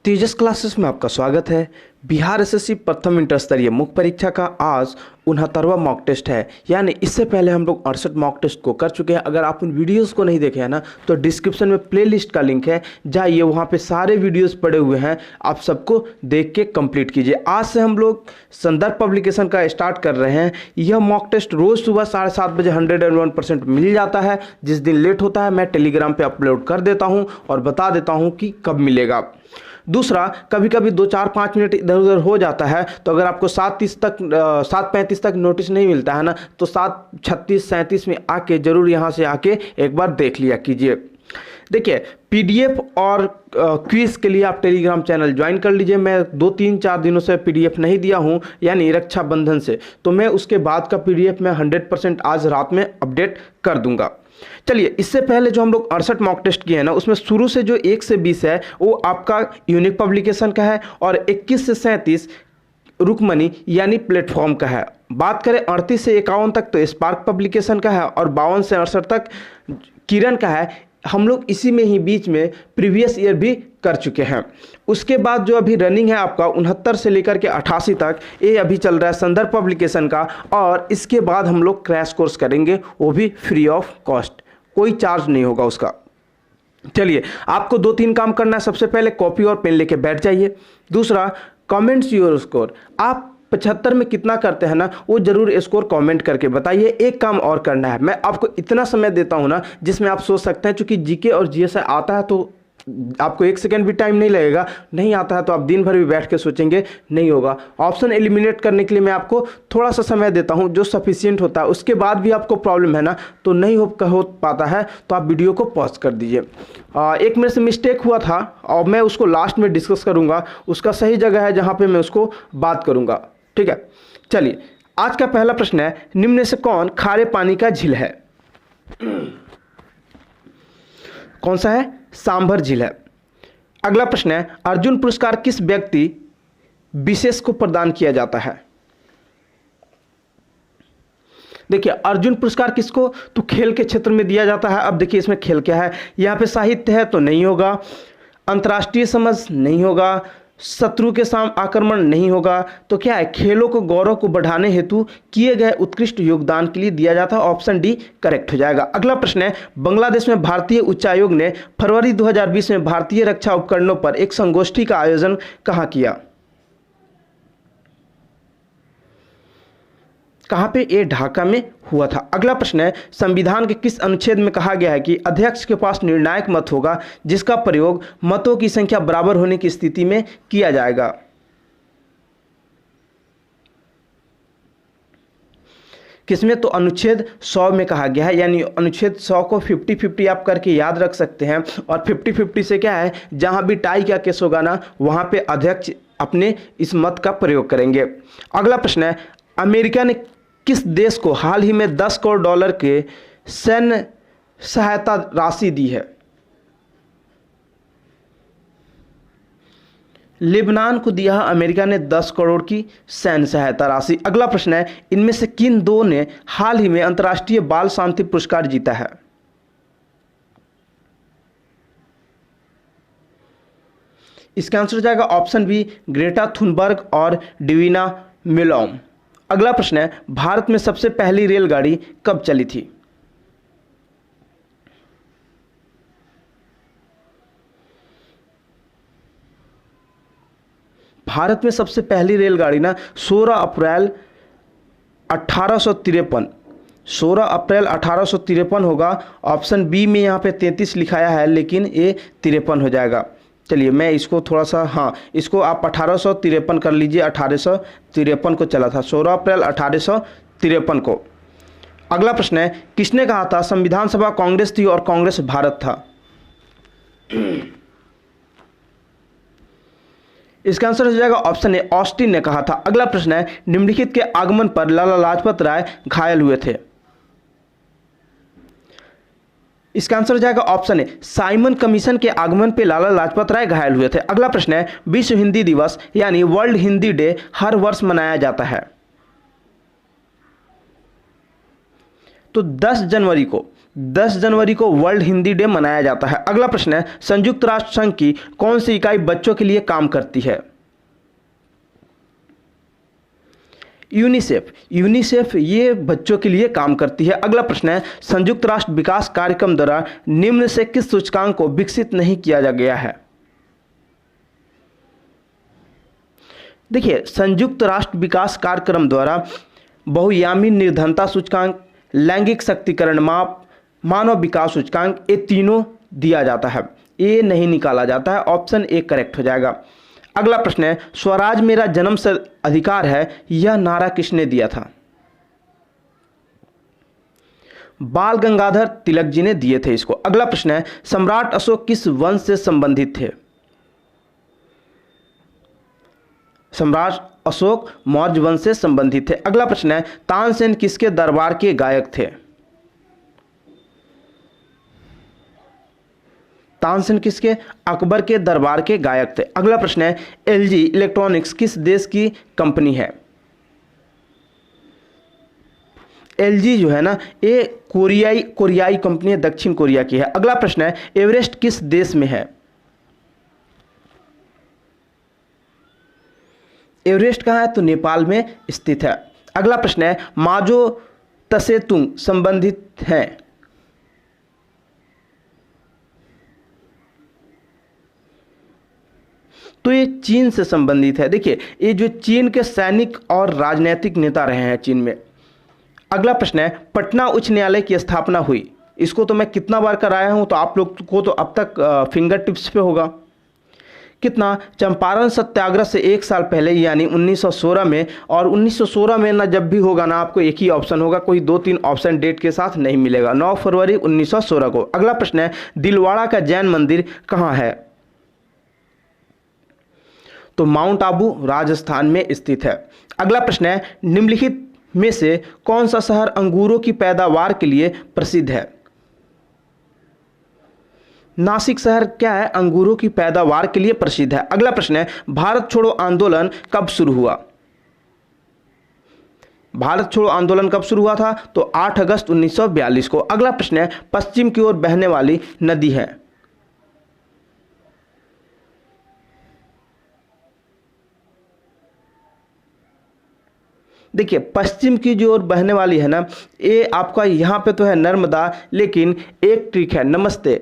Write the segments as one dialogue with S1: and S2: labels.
S1: तेजस classes में आपका स्वागत है। बिहार एसएससी प्रथम इंटर स्तरीय मुख्य परीक्षा का आज 69वां मॉक टेस्ट है। यानी इससे पहले हम लोग 68 मॉक टेस्ट को कर चुके हैं। अगर आप उन वीडियोस को नहीं देखे हैं ना, तो डिस्क्रिप्शन में प्लेलिस्ट का लिंक है, जाइए वहाँ पे सारे वीडियोस पड़े हुए हैं, आप सबको देख के कंप्लीट कीजिए। आज से हम लोग संदर्भ पब्लिकेशन का स्टार्ट कर रहे हैं। यह मॉक टेस्ट रोज़ सुबह 7:30 बजे 101% मिल जाता है। जिस दिन लेट होता है मैं टेलीग्राम पर अपलोड कर देता हूँ और बता देता हूँ कि कब मिलेगा। दूसरा, कभी कभी 2-4-5 मिनट इधर उधर हो जाता है, तो अगर आपको 7:35 तक नोटिस नहीं मिलता है ना, तो 7:36-37 में आके जरूर यहाँ से आके एक बार देख लिया कीजिए। देखिए, पीडीएफ और क्विज के लिए आप टेलीग्राम चैनल ज्वाइन कर लीजिए। मैं 2-3-4 दिनों से पीडीएफ नहीं दिया हूँ, यानी रक्षाबंधन से, तो मैं उसके बाद का पीडीएफ मैं 100% आज रात में अपडेट कर दूंगा। चलिए, इससे पहले जो हम लोग 68 मॉक टेस्ट किए हैं ना, उसमें शुरू से जो 1 से 20 है वो आपका यूनिक पब्लिकेशन का है और 21 से 37 रुकमनी यानी प्लेटफॉर्म का है। बात करें 38 से 51 तक तो स्पार्क पब्लिकेशन का है और 52 से 68 तक किरण का है। हम लोग इसी में ही बीच में प्रीवियस ईयर भी कर चुके हैं। उसके बाद जो अभी रनिंग है आपका 69 से लेकर के 88 तक, ये अभी चल रहा है संदर्भ पब्लिकेशन का। और इसके बाद हम लोग क्रैश कोर्स करेंगे, वो भी फ्री ऑफ कॉस्ट, कोई चार्ज नहीं होगा उसका। चलिए, आपको 2-3 काम करना है। सबसे पहले कॉपी और पेन लेके बैठ जाइए। दूसरा, कमेंट्स योर स्कोर। आप 75 में कितना करते हैं ना, वो जरूर स्कोर कमेंट करके बताइए। एक काम और करना है, मैं आपको इतना समय देता हूं ना जिसमें आप सोच सकते हैं, चूंकि जीके और जीएस आता है तो आपको 1 सेकंड भी टाइम नहीं लगेगा। नहीं आता है तो आप दिन भर भी बैठ के सोचेंगे, नहीं होगा। ऑप्शन एलिमिनेट करने के लिए मैं आपको थोड़ा सा समय देता हूं जो सफिशिएंट होता है। उसके बाद भी आपको प्रॉब्लम है ना, तो नहीं हो पाता है तो आप वीडियो को पॉज कर दीजिए। एक मेरे से मिस्टेक हुआ था और मैं उसको लास्ट में डिस्कस करूंगा। उसका सही जगह है जहां पे मैं उसको बात करूंगा, ठीक है। चलिए, आज का पहला प्रश्न है, निम्न में से कौन खारे पानी का झील है? कौन सा है? सांभर झील है। अगला प्रश्न है, अर्जुन पुरस्कार किस व्यक्ति विशेष को प्रदान किया जाता है? देखिए, अर्जुन पुरस्कार किसको? तो खेल के क्षेत्र में दिया जाता है। अब देखिए इसमें खेल क्या है, यहां पे साहित्य है तो नहीं होगा, अंतर्राष्ट्रीय समझ नहीं होगा, शत्रु के सामने आक्रमण नहीं होगा, तो क्या है? खेलों को गौरव को बढ़ाने हेतु किए गए उत्कृष्ट योगदान के लिए दिया जाता है। ऑप्शन डी करेक्ट हो जाएगा। अगला प्रश्न है, बांग्लादेश में भारतीय उच्चायोग ने फरवरी 2020 में भारतीय रक्षा उपकरणों पर एक संगोष्ठी का आयोजन कहां किया? कहां पे? ये ढाका में हुआ था। अगला प्रश्न है, संविधान के किस अनुच्छेद में कहा गया है कि अध्यक्ष के पास निर्णायक मत होगा जिसका प्रयोग मतों की संख्या बराबर होने की स्थिति में किया जाएगा? किसमें? तो अनुच्छेद 100 में कहा गया है। यानी अनुच्छेद 100 को 50-50 आप करके याद रख सकते हैं। और 50-50 से क्या है, जहां भी टाई का केस होगा ना, वहां पे अध्यक्ष अपने इस मत का प्रयोग करेंगे। अगला प्रश्न है, अमेरिका ने किस देश को हाल ही में $10 करोड़ के सैन्य सहायता राशि दी है? लेबनान को दिया है अमेरिका ने 10 करोड़ की सैन्य सहायता राशि। अगला प्रश्न है, इनमें से किन दो ने हाल ही में अंतर्राष्ट्रीय बाल शांति पुरस्कार जीता है? इसका आंसर हो जाएगा ऑप्शन बी, ग्रेटा थुनबर्ग और डिवीना मिलोम। अगला प्रश्न है, भारत में सबसे पहली रेलगाड़ी कब चली थी? भारत में सबसे पहली रेलगाड़ी ना 16 अप्रैल 1853, 16 अप्रैल 1853 होगा। ऑप्शन बी में यहाँ पे 33 लिखाया है, लेकिन ये 53 हो जाएगा। चलिए, मैं इसको थोड़ा सा, हाँ, इसको आप 1853 कर लीजिए। 1853 को चला था, 16 अप्रैल 1853 को। अगला प्रश्न है, किसने कहा था संविधान सभा कांग्रेस थी और कांग्रेस भारत था? इसका आंसर हो जाएगा ऑप्शन ए, ऑस्टिन ने कहा था। अगला प्रश्न है, निम्नलिखित के आगमन पर लाला लाजपत राय घायल हुए थे? इसका आंसर हो जाएगा ऑप्शन ए, साइमन कमीशन के आगमन पे लाला लाजपत राय घायल हुए थे। अगला प्रश्न है, विश्व हिंदी दिवस यानी वर्ल्ड हिंदी डे हर वर्ष मनाया जाता है? तो 10 जनवरी को 10 जनवरी को वर्ल्ड हिंदी डे मनाया जाता है। अगला प्रश्न है, संयुक्त राष्ट्र संघ की कौन सी इकाई बच्चों के लिए काम करती है? यूनिसेफ। यूनिसेफ ये बच्चों के लिए काम करती है। अगला प्रश्न है, संयुक्त राष्ट्र विकास कार्यक्रम द्वारा निम्न से किस सूचकांक को विकसित नहीं किया जा गया है? देखिए, संयुक्त राष्ट्र विकास कार्यक्रम द्वारा बहुआयामी निर्धनता सूचकांक, लैंगिक शक्तिकरण माप, मानव विकास सूचकांक, ये तीनों दिया जाता है। ये नहीं निकाला जाता है। ऑप्शन ए करेक्ट हो जाएगा। अगला प्रश्न है, स्वराज मेरा जन्म से अधिकार है, यह नारा किसने दिया था? बाल गंगाधर तिलक जी ने दिए थे इसको। अगला प्रश्न है, सम्राट अशोक किस वंश से संबंधित थे? सम्राट अशोक मौर्य वंश से संबंधित थे। अगला प्रश्न है, तानसेन किसके दरबार के गायक थे? तानसेन किसके? अकबर के दरबार के गायक थे। अगला प्रश्न है, एलजी इलेक्ट्रॉनिक्स किस देश की कंपनी है? एलजी जो है ना, ये कोरियाई कंपनी है, दक्षिण कोरिया की है। अगला प्रश्न है, एवरेस्ट किस देश में है? एवरेस्ट कहाँ है? तो नेपाल में स्थित है। अगला प्रश्न है, माजो तसेतुंग संबंधित हैं? तो ये चीन से संबंधित है। देखिए, ये जो चीन के सैनिक और राजनीतिक नेता रहे हैं चीन में। अगला प्रश्न है, पटना उच्च न्यायालय की स्थापना हुई, इसको तो मैं कितना बार कराया हूं, तो आप लोग को तो अब तक फिंगर टिप्स पे होगा। कितना? चंपारण सत्याग्रह से 1 साल पहले यानी 1916 में। और 1916 में ना जब भी होगा ना, आपको एक ही ऑप्शन होगा, कोई 2-3 ऑप्शन डेट के साथ नहीं मिलेगा। 9 फरवरी 1916 को। अगला प्रश्न है, दिलवाड़ा का जैन मंदिर कहाँ है? तो माउंट आबू राजस्थान में स्थित है। अगला प्रश्न है, निम्नलिखित में से कौन सा शहर अंगूरों की पैदावार के लिए प्रसिद्ध है? नासिक शहर क्या है? अंगूरों की पैदावार के लिए प्रसिद्ध है। अगला प्रश्न है, भारत छोड़ो आंदोलन कब शुरू हुआ? भारत छोड़ो आंदोलन कब शुरू हुआ था? तो 8 अगस्त 1942 को। अगला प्रश्न है, पश्चिम की ओर बहने वाली नदी है? देखिए, पश्चिम की जो ओर बहने वाली है ना, ये आपका यहाँ पे तो है नर्मदा, लेकिन एक ट्रिक है, नमस्ते,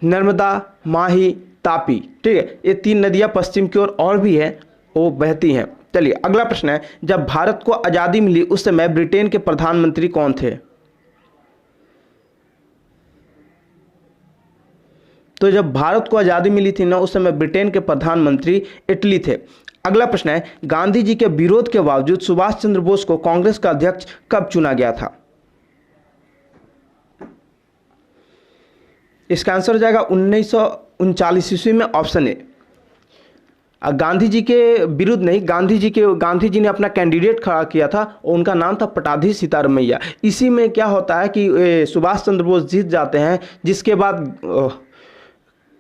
S1: नर्मदा, माही, तापी, ठीक है, ये 3 नदियाँ पश्चिम की ओर और भी है, वो बहती हैं। चलिए, अगला प्रश्न है, जब भारत को आज़ादी मिली उस समय ब्रिटेन के प्रधानमंत्री कौन थे? तो जब भारत को आज़ादी मिली थी ना, उस समय ब्रिटेन के प्रधानमंत्री इटली थे। अगला प्रश्न है, गांधी जी के विरोध के बावजूद सुभाष चंद्र बोस को कांग्रेस का अध्यक्ष कब चुना गया था? इसका आंसर हो जाएगा 1939 ईस्वी में, ऑप्शन ए। गांधी जी के विरुद्ध नहीं, गांधी जी ने अपना कैंडिडेट खड़ा किया था और उनका नाम था पटाभी सीतारामैया। इसी में क्या होता है कि सुभाष चंद्र बोस जीत जाते हैं, जिसके बाद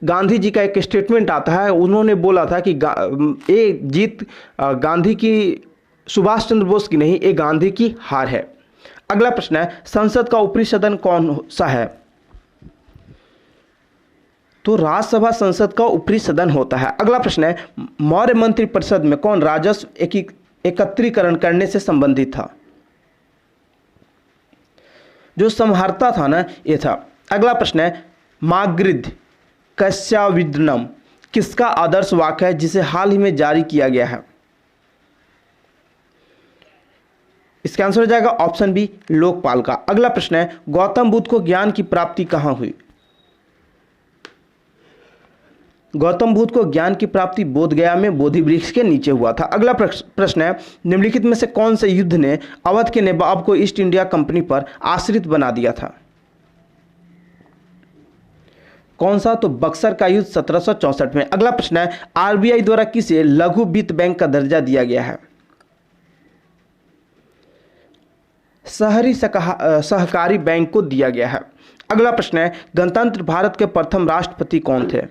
S1: गांधी जी का एक स्टेटमेंट आता है, उन्होंने बोला था कि ये जीत गांधी की, सुभाष चंद्र बोस की नहीं, ये गांधी की हार है। अगला प्रश्न है, संसद का ऊपरी सदन कौन सा है? तो राज्यसभा संसद का ऊपरी सदन होता है। अगला प्रश्न है, मौर्य मंत्रिपरिषद में कौन राजस्व एकत्रीकरण करने से संबंधित था? जो संहर्ता था ना, ये था। अगला प्रश्न है, मागृध कस्याविद्नम किसका आदर्श वाक्य है जिसे हाल ही में जारी किया गया है? इसका आंसर हो जाएगा ऑप्शन बी, लोकपाल का। अगला प्रश्न है, गौतम बुद्ध को ज्ञान की प्राप्ति कहां हुई? गौतम बुद्ध को ज्ञान की प्राप्ति बोध गया में बोधि वृक्ष के नीचे हुआ था। अगला प्रश्न है, निम्नलिखित में से कौन से युद्ध ने अवध के नवाब को ईस्ट इंडिया कंपनी पर आश्रित बना दिया था? कौन सा? तो बक्सर का युद्ध 1764 में। अगला प्रश्न है, आरबीआई द्वारा किसे लघु वित्त बैंक का दर्जा दिया गया है? शहरी सहकारी बैंक को दिया गया है। अगला प्रश्न है, गणतंत्र भारत के प्रथम राष्ट्रपति कौन थे?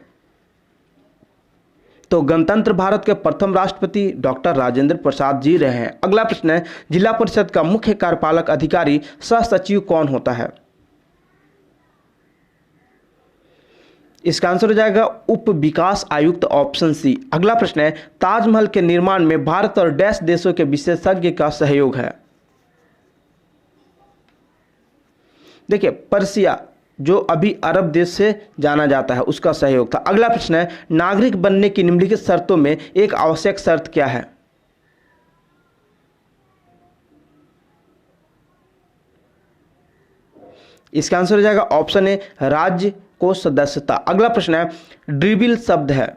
S1: तो गणतंत्र भारत के प्रथम राष्ट्रपति डॉक्टर राजेंद्र प्रसाद जी रहे हैं। अगला प्रश्न है, जिला परिषद का मुख्य कार्यपालक अधिकारी सह सचिव कौन होता है? इसका आंसर हो जाएगा उप विकास आयुक्त, ऑप्शन सी। अगला प्रश्न है, ताजमहल के निर्माण में भारत और डैश देशों के विशेषज्ञ का सहयोग है। देखिए, पर्सिया जो अभी अरब देश से जाना जाता है उसका सहयोग था। अगला प्रश्न है, नागरिक बनने की निम्नलिखित शर्तों में एक आवश्यक शर्त क्या है। इसका आंसर हो जाएगा ऑप्शन ए, राज्य को सदस्यता। अगला प्रश्न है, ड्रिबिल शब्द है,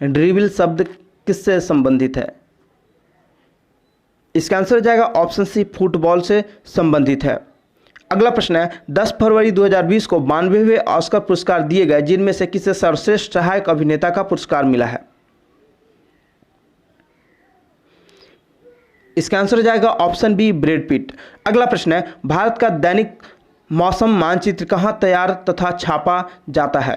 S1: ड्रिबिल शब्द किससे संबंधित है। इसका आंसर हो जाएगा ऑप्शन सी, फुटबॉल से संबंधित है। अगला प्रश्न है, 10 फरवरी 2020 को 92वें ऑस्कर पुरस्कार दिए गए, जिनमें से किसे सर्वश्रेष्ठ सहायक अभिनेता का पुरस्कार मिला है। इसका आंसर हो जाएगा ऑप्शन बी, ब्रैड पिट। अगला प्रश्न है, भारत का दैनिक मौसम मानचित्र कहां तैयार तथा छापा जाता है।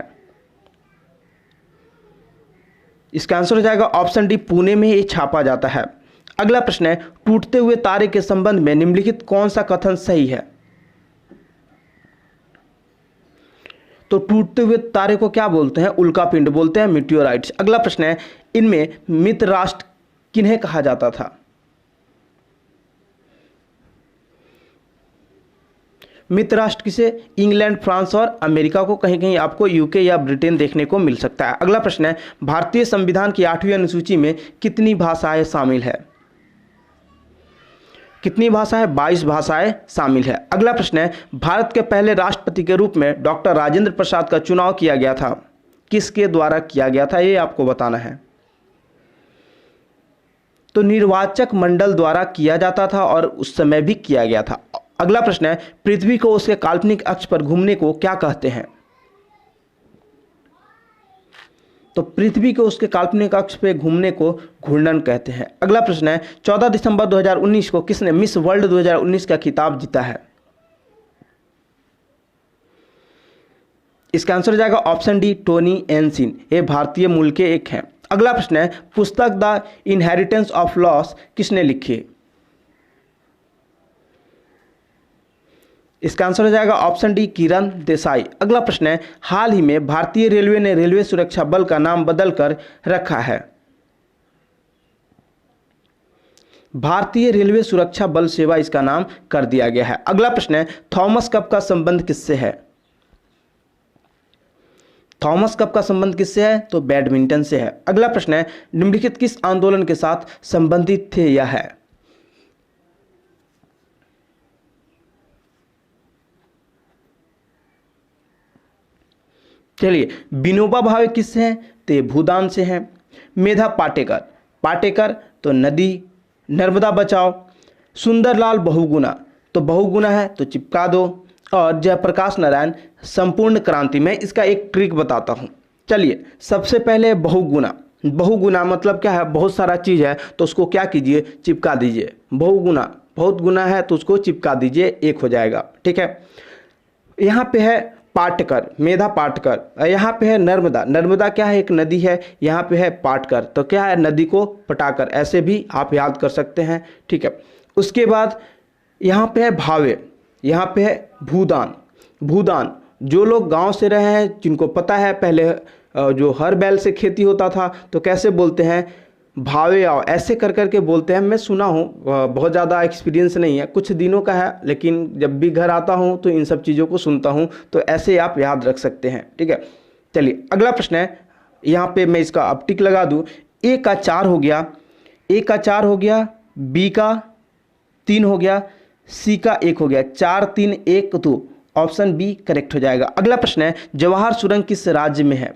S1: इसका आंसर हो जाएगा ऑप्शन डी, पुणे में ये छापा जाता है। अगला प्रश्न है, टूटते हुए तारे के संबंध में निम्नलिखित कौन सा कथन सही है। तो टूटते हुए तारे को क्या बोलते हैं, उल्कापिंड बोलते हैं, मीटियोराइट्स। अगला प्रश्न है, इनमें मित्र राष्ट्र किन्हें कहा जाता था। मित्र राष्ट्र किसे, इंग्लैंड, फ्रांस और अमेरिका को, कहीं कहीं आपको यूके या ब्रिटेन देखने को मिल सकता है। अगला प्रश्न है, भारतीय संविधान की 8वीं अनुसूची में कितनी भाषाएं शामिल है। कितनी भाषाएं, 22 भाषाएं शामिल है। अगला प्रश्न है, भारत के पहले राष्ट्रपति के रूप में डॉक्टर राजेंद्र प्रसाद का चुनाव किया गया था, किसके द्वारा किया गया था, ये आपको बताना है। तो निर्वाचक मंडल द्वारा किया जाता था और उस समय भी किया गया था। अगला प्रश्न है, पृथ्वी को उसके काल्पनिक अक्ष पर घूमने को क्या कहते हैं। तो पृथ्वी को उसके काल्पनिक अक्ष पे घूमने को घूर्णन कहते हैं। अगला प्रश्न है, 14 दिसंबर 2019 को किसने मिस वर्ल्ड 2019 का खिताब जीता है। इसका आंसर हो जाएगा ऑप्शन डी, टोनी एनसिन, ये भारतीय मूल के एक हैं। अगला प्रश्न है, पुस्तक द इनहेरिटेंस ऑफ लॉस किसने लिखी है। इसका आंसर हो जाएगा ऑप्शन डी, किरण देसाई। अगला प्रश्न है, हाल ही में भारतीय रेलवे ने रेलवे सुरक्षा बल का नाम बदलकर रखा है। भारतीय रेलवे सुरक्षा बल सेवा इसका नाम कर दिया गया है। अगला प्रश्न है, थॉमस कप का संबंध किससे है। थॉमस कप का संबंध किससे है, तो बैडमिंटन से है। अगला प्रश्न है, निम्नलिखित किस आंदोलन के साथ संबंधित थे यह है। चलिए, विनोबा भावे किससे हैं, तो भूदान से हैं। मेधा पाटेकर, पाटेकर तो नदी, नर्मदा बचाओ। सुंदरलाल बहुगुणा, तो बहुगुणा है तो चिपका दो। और जयप्रकाश नारायण, संपूर्ण क्रांति। मैं इसका एक ट्रिक बताता हूँ। चलिए, सबसे पहले बहुगुणा, बहुगुणा मतलब क्या है, बहुत सारा चीज़ है तो उसको क्या कीजिए, चिपका दीजिए। बहुगुणा, बहुत गुना है तो उसको चिपका दीजिए, एक हो जाएगा। ठीक है, यहाँ पे है पाटकर, मेधा पाटकर। यहाँ पे है नर्मदा, नर्मदा क्या है, एक नदी है। यहाँ पे है पाटकर, तो क्या है, नदी को पटाकर, ऐसे भी आप याद कर सकते हैं। ठीक है, उसके बाद यहाँ पे है भावे, यहाँ पे है भूदान। भूदान, जो लोग गांव से रहे हैं, जिनको पता है पहले जो हर बैल से खेती होता था तो कैसे बोलते हैं, भावे आओ, ऐसे कर करके बोलते हैं। मैं सुना हूँ, बहुत ज़्यादा एक्सपीरियंस नहीं है, कुछ दिनों का है, लेकिन जब भी घर आता हूँ तो इन सब चीज़ों को सुनता हूँ, तो ऐसे आप याद रख सकते हैं। ठीक है, चलिए अगला प्रश्न है, यहाँ पे मैं इसका अब टिक लगा दूँ। ए का 4 हो गया, ए का 4 हो गया, बी का 3 हो गया, सी का 1 हो गया, 4 3 1 2, ऑप्शन बी करेक्ट हो जाएगा। अगला प्रश्न है, जवाहर सुरंग किस राज्य में है।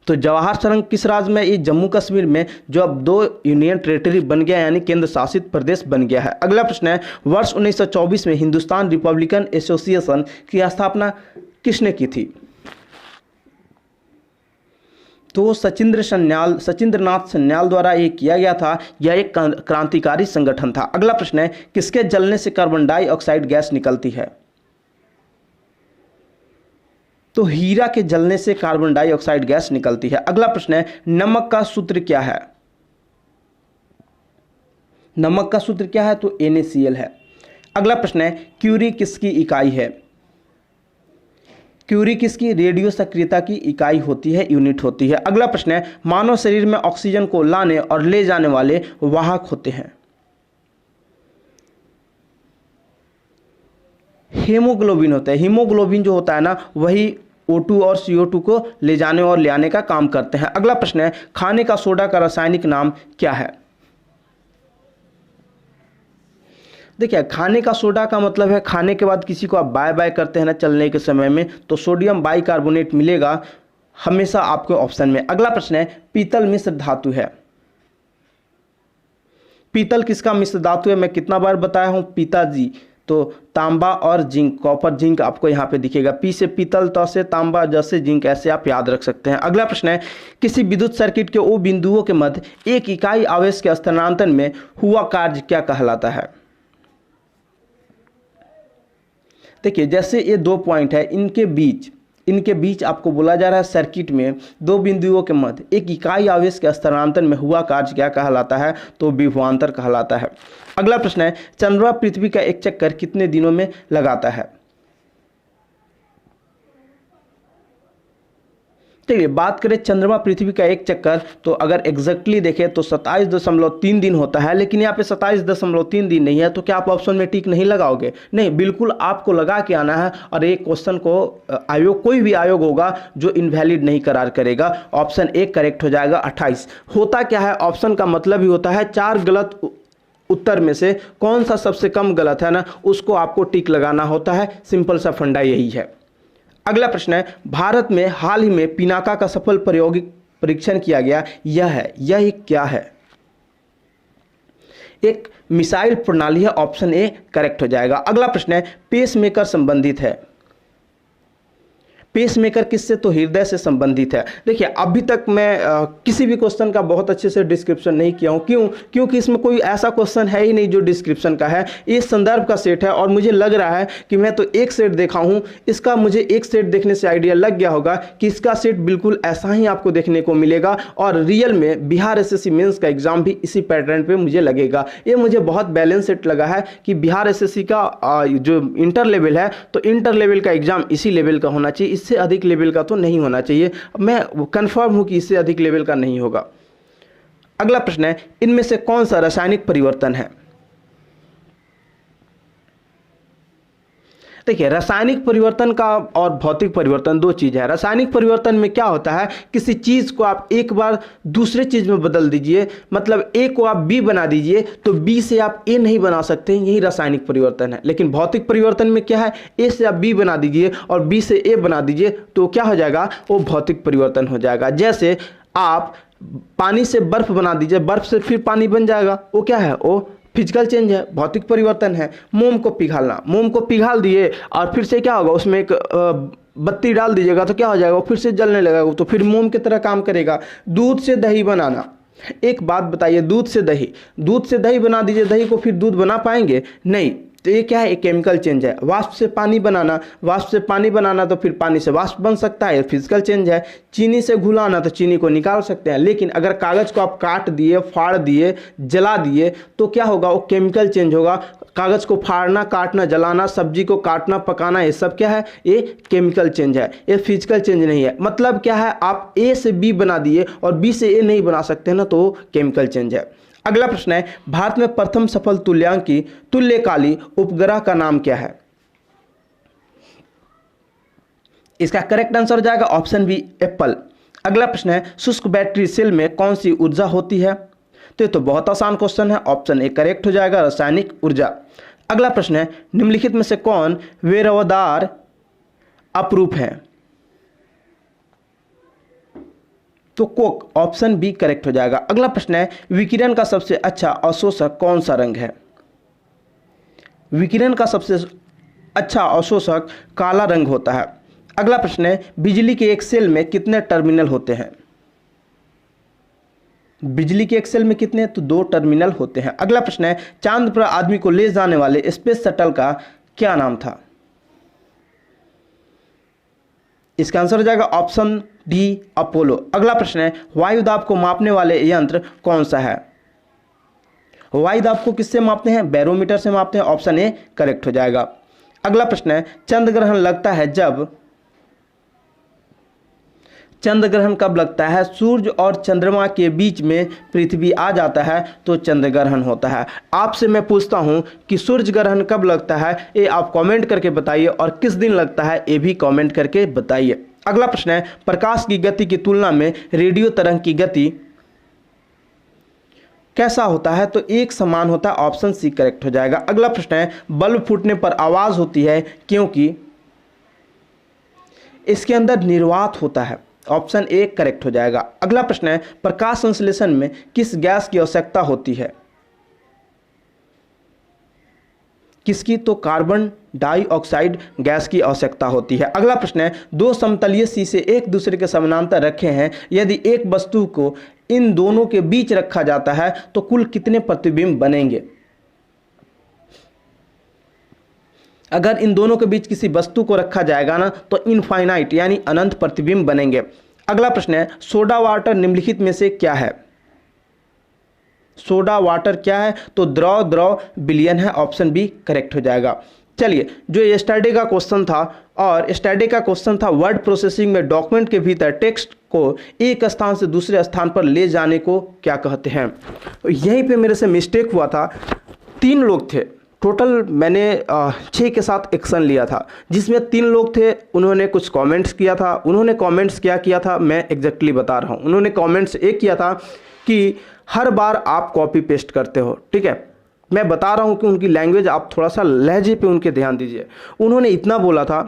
S1: तो जवाहर सुरंग किस राज्य में, ये जम्मू कश्मीर में, जो अब 2 यूनियन टेरिटरी बन गया, यानी केंद्र शासित प्रदेश बन गया है। अगला प्रश्न है, वर्ष 1924 में हिंदुस्तान रिपब्लिकन एसोसिएशन की स्थापना किसने की थी। तो सचिंद्रनाथ सन्याल द्वारा ये किया गया था। यह एक क्रांतिकारी संगठन था। अगला प्रश्न है, किसके जलने से कार्बन डाइऑक्साइड गैस निकलती है। तो हीरा के जलने से कार्बन डाइऑक्साइड गैस निकलती है। अगला प्रश्न है, नमक का सूत्र क्या है। नमक का सूत्र क्या है, तो NaCl है। अगला प्रश्न है, क्यूरी किसकी इकाई है। क्यूरी किसकी? रेडियो सक्रियता की इकाई होती है, यूनिट होती है। अगला प्रश्न है, मानव शरीर में ऑक्सीजन को लाने और ले जाने वाले वाहक होते हैं। हीमोग्लोबिन होता है। हीमोग्लोबिन जो होता है ना, वही O2 और CO2 को ले जाने और ले आने का काम करते हैं। अगला प्रश्न है, खाने का सोडा का रासायनिक नाम क्या है? देखिए, खाने का सोडा का मतलब है खाने के बाद किसी को आप बाय बाय करते हैं ना चलने के समय में, तो सोडियम बाइकार्बोनेट मिलेगा हमेशा आपके ऑप्शन में। अगला प्रश्न है, पीतल मिश्र धातु है। पीतल किसका मिश्र धातु है? मैं कितना बार बताया हूं पिताजी, तो तांबा और जिंक, कॉपर जिंक आपको यहाँ पे दिखेगा। पी से पीतल, त से तांबा, ज से जिंक, ऐसे आप याद रख सकते हैं। अगला प्रश्न है, किसी विद्युत सर्किट के ओ बिंदुओं के मध्य एक इकाई आवेश के स्थानांतरण में हुआ कार्य क्या कहलाता है? देखिए, जैसे ये दो पॉइंट है, इनके बीच आपको बोला जा रहा है सर्किट में दो बिंदुओं के मध्य एक इकाई आवेश के स्थानांतरण में हुआ कार्य क्या कहलाता है? तो विभवांतर कहलाता है। अगला प्रश्न है, चंद्रमा पृथ्वी का एक चक्कर कितने दिनों में लगाता है? चलिए बात करें चंद्रमा पृथ्वी का एक चक्कर, तो अगर एग्जैक्टली देखें तो 27.3 दिन होता है, लेकिन यहाँ पे 27.3 दिन नहीं है, तो क्या आप ऑप्शन में टिक नहीं लगाओगे? नहीं, बिल्कुल आपको लगा के आना है, और एक क्वेश्चन को आयोग, कोई भी आयोग होगा जो इनवैलिड नहीं करार करेगा। ऑप्शन ए करेक्ट हो जाएगा 28। होता क्या है, ऑप्शन का मतलब ही होता है 4 गलत उत्तर में से कौन सा सबसे कम गलत है ना, उसको आपको टिक लगाना होता है। सिंपल सा फंडा यही है। अगला प्रश्न है, भारत में हाल ही में पिनाका का सफल प्रायोगिक परीक्षण किया गया, यह क्या है? एक मिसाइल प्रणाली है। ऑप्शन ए करेक्ट हो जाएगा। अगला प्रश्न है, पेसमेकर संबंधित है। पेसमेकर किससे? तो हृदय से संबंधित है। देखिए, अभी तक मैं किसी भी क्वेश्चन का बहुत अच्छे से डिस्क्रिप्शन नहीं किया हूं। क्योंकि इसमें कोई ऐसा क्वेश्चन है ही नहीं जो डिस्क्रिप्शन का है। ये संदर्भ का सेट है, और मुझे लग रहा है कि मैं तो एक सेट देखा हूं, इसका मुझे एक सेट देखने से आइडिया लग गया होगा कि इसका सेट बिल्कुल ऐसा ही आपको देखने को मिलेगा, और रियल में बिहार एसएससी मेंस का एग्जाम भी इसी पैटर्न पे मुझे लगेगा। ये मुझे बहुत बैलेंस सेट लगा है कि बिहार एसएससी का जो इंटर लेवल है, तो इंटर लेवल का एग्जाम इसी लेवल का होना चाहिए, इससे अधिक लेवल का तो नहीं होना चाहिए। मैं कंफर्म हूं कि इससे अधिक लेवल का नहीं होगा। अगला प्रश्न है, इनमें से कौन सा रासायनिक परिवर्तन है? देखिए, रासायनिक परिवर्तन का और भौतिक परिवर्तन दो चीज है। रासायनिक परिवर्तन में क्या होता है, किसी चीज को आप एक बार दूसरे चीज में बदल दीजिए, मतलब ए को आप बी बना दीजिए, तो बी से आप ए नहीं बना सकते, यही रासायनिक परिवर्तन है। लेकिन भौतिक परिवर्तन में क्या है, ए से आप बी बना दीजिए और बी से ए बना दीजिए, तो क्या हो जाएगा, वो भौतिक परिवर्तन हो जाएगा। जैसे आप पानी से बर्फ बना दीजिए, बर्फ से फिर पानी बन जाएगा, वो क्या है, वो फिजिकल चेंज है, भौतिक परिवर्तन है। मोम को पिघालना, मोम को पिघाल दिए और फिर से क्या होगा, उसमें एक बत्ती डाल दीजिएगा तो क्या हो जाएगा, वो फिर से जलने लगेगा, तो फिर मोम की तरह काम करेगा। दूध से दही बनाना, एक बात बताइए, दूध से दही बना दीजिए, दही को फिर दूध बना पाएंगे? नहीं। तो ये क्या है, एक केमिकल चेंज है। वाष्प से पानी बनाना, तो फिर पानी से वाष्प बन सकता है, फिजिकल चेंज है। चीनी से घुलाना, तो चीनी को निकाल सकते हैं। लेकिन अगर कागज को आप काट दिए, फाड़ दिए, जला दिए, तो क्या होगा, वो केमिकल चेंज होगा। कागज को फाड़ना, काटना, जलाना, सब्जी को काटना, पकाना, ये सब क्या है, ये केमिकल चेंज है, ये फिजिकल चेंज नहीं है। मतलब क्या है, आप ए से बी बना दिए और बी से ए नहीं बना सकते ना, तो केमिकल चेंज है। अगला प्रश्न है, भारत में प्रथम सफल तुल्यांकी तुल्यकाली उपग्रह का नाम क्या है? इसका करेक्ट आंसर हो जाएगा ऑप्शन बी, एप्पल। अगला प्रश्न है, शुष्क बैटरी सेल में कौन सी ऊर्जा होती है? तो ये तो बहुत आसान क्वेश्चन है, ऑप्शन ए करेक्ट हो जाएगा, रासायनिक ऊर्जा। अगला प्रश्न है, निम्नलिखित में से कौन वेरवदार अपरूप है? तो कोक, ऑप्शन बी करेक्ट हो जाएगा। अगला प्रश्न है, विकिरण का सबसे अच्छा अवशोषक कौन सा रंग है? विकिरण का सबसे अच्छा अवशोषक काला रंग होता है। अगला प्रश्न है, बिजली के एक सेल में कितने टर्मिनल होते हैं? बिजली के एक सेल में कितने? तो 2 टर्मिनल होते हैं। अगला प्रश्न है, चांद पर आदमी को ले जाने वाले स्पेस शटल का क्या नाम था? इसका आंसर हो जाएगा ऑप्शन डी, अपोलो। अगला प्रश्न है, वायु दाब को मापने वाले यंत्र कौन सा है? वायु दाब को किससे मापते हैं? बैरोमीटर से मापते हैं, ऑप्शन ए करेक्ट हो जाएगा। अगला प्रश्न है, चंद्र ग्रहण लगता है जब? चंद्र ग्रहण कब लगता है? सूर्य और चंद्रमा के बीच में पृथ्वी आ जाता है तो चंद्र ग्रहण होता है। आपसे मैं पूछता हूं कि सूर्य ग्रहण कब लगता है, ये आप कमेंट करके बताइए, और किस दिन लगता है ये भी कमेंट करके बताइए। अगला प्रश्न है, प्रकाश की गति की तुलना में रेडियो तरंग की गति कैसा होता है? तो एक समान होता है। ऑप्शन सी करेक्ट हो जाएगा। अगला प्रश्न है, बल्ब फूटने पर आवाज होती है क्योंकि इसके अंदर निर्वात होता है। ऑप्शन ए करेक्ट हो जाएगा। अगला प्रश्न है, प्रकाश संश्लेषण में किस गैस की आवश्यकता होती है? किसकी? तो कार्बन डाइऑक्साइड गैस की आवश्यकता होती है। अगला प्रश्न है, दो समतलीय शीशे एक दूसरे के समानांतर रखे हैं, यदि एक वस्तु को इन दोनों के बीच रखा जाता है तो कुल कितने प्रतिबिंब बनेंगे? अगर इन दोनों के बीच किसी वस्तु को रखा जाएगा ना तो इनफाइनाइट यानी अनंत प्रतिबिंब बनेंगे। अगला प्रश्न है, सोडा वाटर निम्नलिखित में से क्या है? सोडा वाटर क्या है? तो द्रव विलयन है। ऑप्शन बी करेक्ट हो जाएगा। चलिए, जो यस्टरडे का क्वेश्चन था, और यस्टरडे का क्वेश्चन था वर्ड प्रोसेसिंग में डॉक्यूमेंट के भीतर टेक्स्ट को एक स्थान से दूसरे स्थान पर ले जाने को क्या कहते हैं? तो यहीं पे मेरे से मिस्टेक हुआ था। 3 लोग थे टोटल, मैंने 6 के साथ एक्शन लिया था, जिसमें 3 लोग थे। उन्होंने कुछ कमेंट्स किया था। उन्होंने कमेंट्स क्या किया था मैं एग्जैक्टली बता रहा हूँ। उन्होंने कमेंट्स एक किया था कि हर बार आप कॉपी पेस्ट करते हो। ठीक है, मैं बता रहा हूँ कि उनकी लैंग्वेज, आप थोड़ा सा लहजे पे उनके ध्यान दीजिए। उन्होंने इतना बोला था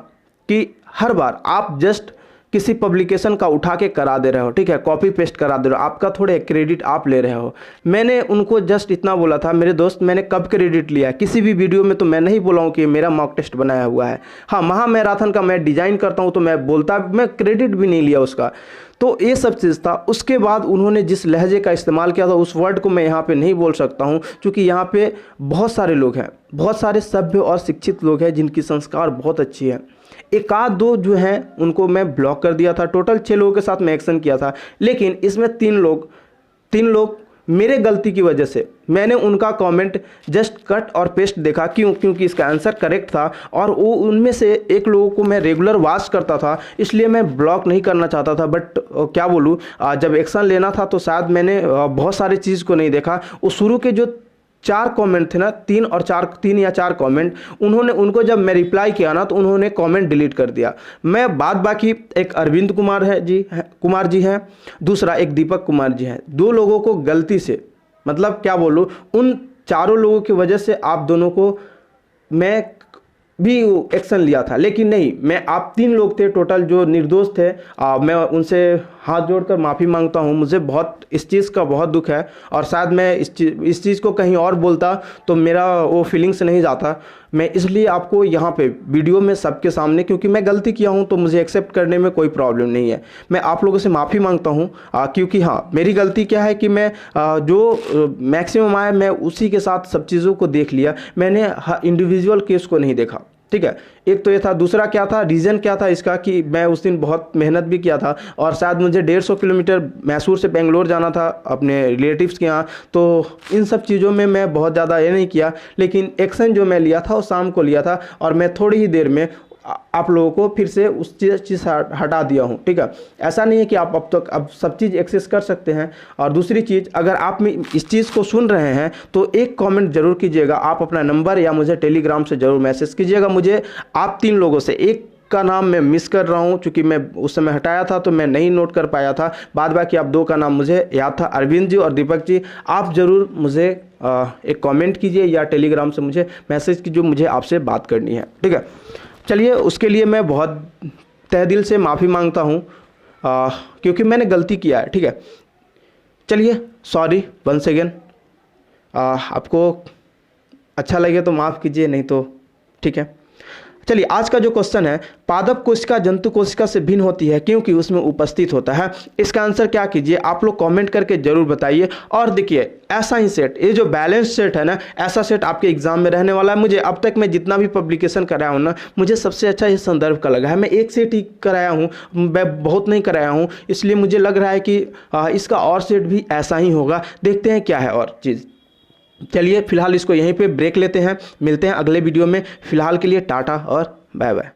S1: कि हर बार आप जस्ट किसी पब्लिकेशन का उठा के करा दे रहे हो, ठीक है, कॉपी पेस्ट करा दे रहे हो, आपका थोड़े क्रेडिट आप ले रहे हो। मैंने उनको जस्ट इतना बोला था, मेरे दोस्त, मैंने कब क्रेडिट लिया है किसी भी वीडियो में? तो मैं नहीं बोला हूँ कि मेरा मॉक टेस्ट बनाया हुआ है। हाँ, महामैराथन का मैं डिजाइन करता हूँ तो मैं क्रेडिट भी नहीं लिया उसका। तो ये सब चीज़ था। उसके बाद उन्होंने जिस लहजे का इस्तेमाल किया था उस वर्ड को मैं यहाँ पे नहीं बोल सकता हूँ, क्योंकि यहाँ पे बहुत सारे लोग हैं, बहुत सारे सभ्य और शिक्षित लोग हैं जिनकी संस्कार बहुत अच्छी है। एक आध दो जो हैं उनको मैं ब्लॉक कर दिया था। टोटल 6 लोगों के साथ मैं एक्शन किया था, लेकिन इसमें 3 लोग मेरे गलती की वजह से मैंने उनका कमेंट जस्ट कट और पेस्ट देखा। क्योंकि इसका आंसर करेक्ट था, और वो उनमें से एक लोगों को मैं रेगुलर वॉच करता था, इसलिए मैं ब्लॉक नहीं करना चाहता था। बट क्या बोलूँ, जब एक्शन लेना था तो शायद मैंने बहुत सारी चीज़ को नहीं देखा। वो शुरू के जो 4 कमेंट थे ना, 3 या 4 कमेंट, उनको जब मैं रिप्लाई किया ना तो उन्होंने कमेंट डिलीट कर दिया। मैं बाकी एक अरविंद कुमार जी हैं, दूसरा एक दीपक कुमार जी हैं। 2 लोगों को गलती से, मतलब क्या बोलूँ, उन चारों लोगों की वजह से आप दोनों को मैं भी एक्शन लिया था, लेकिन नहीं, मैं आप 3 लोग थे टोटल जो निर्दोष थे। मैं उनसे हाथ जोड़कर माफ़ी मांगता हूं। मुझे बहुत इस चीज़ का बहुत दुख है, और शायद मैं इस चीज़ को कहीं और बोलता तो मेरा वो फीलिंग्स नहीं जाता। मैं इसलिए आपको यहाँ पे वीडियो में सबके सामने, क्योंकि मैं गलती किया हूँ तो मुझे एक्सेप्ट करने में कोई प्रॉब्लम नहीं है। मैं आप लोगों से माफ़ी मांगता हूँ, क्योंकि हाँ, मेरी गलती क्या है कि मैं जो मैक्सिमम आया मैं उसी के साथ सब चीज़ों को देख लिया, मैंने इंडिविजुअल केस को नहीं देखा। ठीक है, एक तो ये था। दूसरा क्या था, रीज़न क्या था इसका, कि मैं उस दिन बहुत मेहनत भी किया था, और शायद मुझे 150 किलोमीटर मैसूर से बेंगलोर जाना था अपने रिलेटिव्स के यहाँ। तो इन सब चीज़ों में मैं बहुत ज़्यादा ये नहीं किया, लेकिन एक्शन जो मैं लिया था वो शाम को लिया था, और मैं थोड़ी ही देर में आप लोगों को फिर से उस चीज़ हटा दिया हूँ। ठीक है, ऐसा नहीं है कि आप अब सब चीज़ एक्सेस कर सकते हैं। और दूसरी चीज़, अगर आप इस चीज़ को सुन रहे हैं तो एक कमेंट जरूर कीजिएगा। आप अपना नंबर या मुझे टेलीग्राम से ज़रूर मैसेज कीजिएगा। मुझे आप 3 लोगों से एक का नाम मैं मिस कर रहा हूं, क्योंकि मैं उस समय हटाया था तो मैं नहीं नोट कर पाया था। बाद बाकी आप 2 का नाम मुझे याद था, अरविंद जी और दीपक जी। आप ज़रूर मुझे एक कमेंट कीजिए या टेलीग्राम से मुझे मैसेज कीजिए, मुझे आपसे बात करनी है। ठीक है, चलिए, उसके लिए मैं बहुत तहे दिल से माफ़ी मांगता हूँ, क्योंकि मैंने गलती किया है। ठीक है, चलिए, सॉरी वंस अगेन। आपको अच्छा लगे तो माफ़ कीजिए, नहीं तो ठीक है। चलिए, आज का जो क्वेश्चन है, पादप कोशिका जंतु कोशिका से भिन्न होती है क्योंकि उसमें उपस्थित होता है। इसका आंसर क्या कीजिए, आप लोग कमेंट करके जरूर बताइए। और देखिए, ऐसा ही सेट, ये जो बैलेंस सेट है ना, ऐसा सेट आपके एग्जाम में रहने वाला है। मुझे अब तक मैं जितना भी पब्लिकेशन कराया हूँ ना, मुझे सबसे अच्छा ये संदर्भ का लगा है। मैं एक सेट ही कराया हूँ, मैं बहुत नहीं कराया हूँ, इसलिए मुझे लग रहा है कि इसका और सेट भी ऐसा ही होगा। देखते हैं क्या है और चीज़। चलिए, फिलहाल इसको यहीं पे ब्रेक लेते हैं, मिलते हैं अगले वीडियो में। फिलहाल के लिए टाटा और बाय बाय।